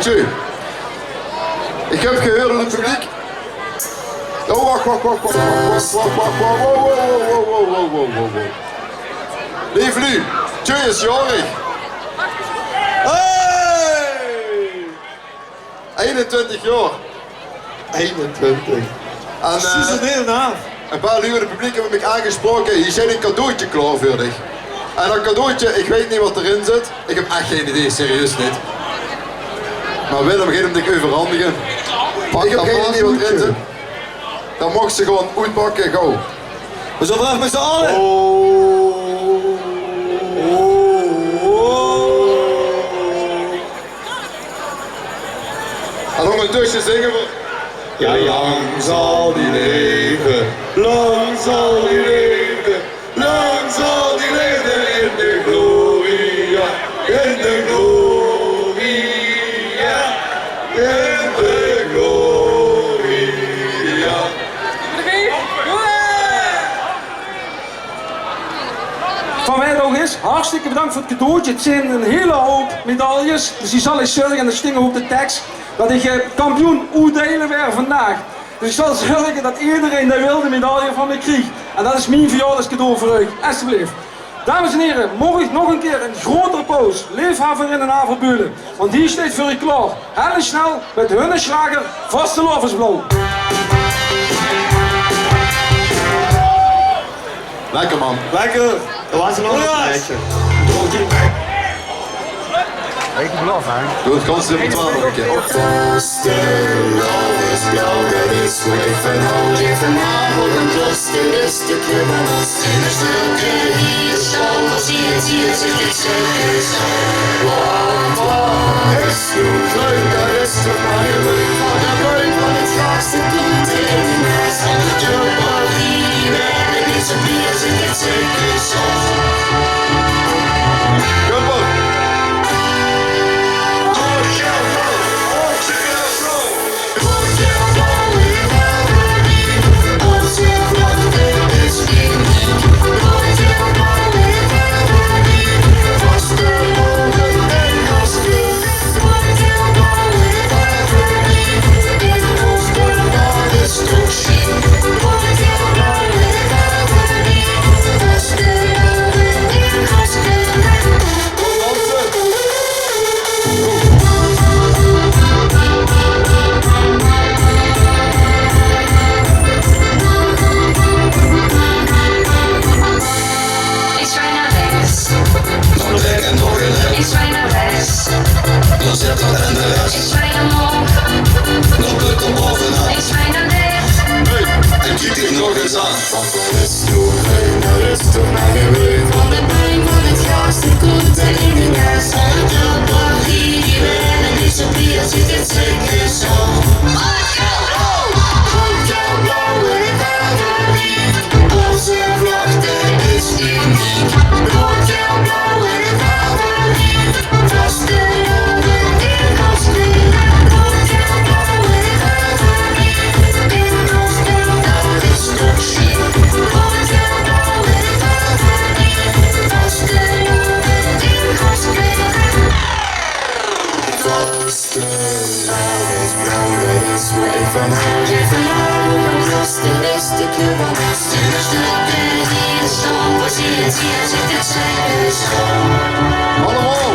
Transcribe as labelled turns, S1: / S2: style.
S1: Tjeu. Ik heb gehoord in het publiek. Oh, wacht. Wow. Lieve nu, Tjeu is jarig. Hey! 21 jaar. 21. En, een paar uur in het publiek hebben me aangesproken. Hier zit een cadeautje klaar voor dich. En dat cadeautje, ik weet niet wat erin zit. Ik heb echt geen idee, serieus niet. Maar Willem gaat hem dik overhandigen. Ik heb geen idee wat erin zit. Dan mocht ze gewoon uitpakken, go.
S2: We zullen vanaf met z'n allen.
S1: En ondertussen zingen we.
S2: Ja, lang zal die leven, lang zal die leven, lang zal die leven in de gloria, in de gloria, in de gloria.
S3: Van mij nog eens, hartstikke bedankt voor het cadeautje. Het zijn een hele hoop medailles, dus die zal ik zorgen en er stingen op de tekst dat ik kampioen uitdelen werd vandaag. Dus ik zal zorgen dat iedereen die wil de medaille van me krijgt. En dat is mijn verjaardagscadeau voor u, alsjeblieft. Dames en heren, morgen nog een keer een grote applaus. Leefhaven in de Navelburen, want die staat voor u klaar. Heel snel met hun slager Vasteloversblauw.
S1: Lekker man.
S2: Lekker, dat was een ander plaatje.
S4: Weet je belaf, hè?
S1: Doe het kans op 12 nog een keer.
S5: Vasteloversblauw, dat is wat ik van hou. Je vanavond een klus, dit is de club van ons. In de stilte hier staan, als je het hier zit, ik zeg het zo. Want wat is zo'n leuk, dat is toch maar je leuk. Van de leuk van het graagste komt in de mes. Van de club al hier, en in zo'n bier zit, ik zeg het zo.
S1: Jumbo.
S5: Van hou je vanavond een glas, de beste club van ons. In de stilte hier staan, als je het hier zit, het zijn dus gewoon.
S1: Allemaal.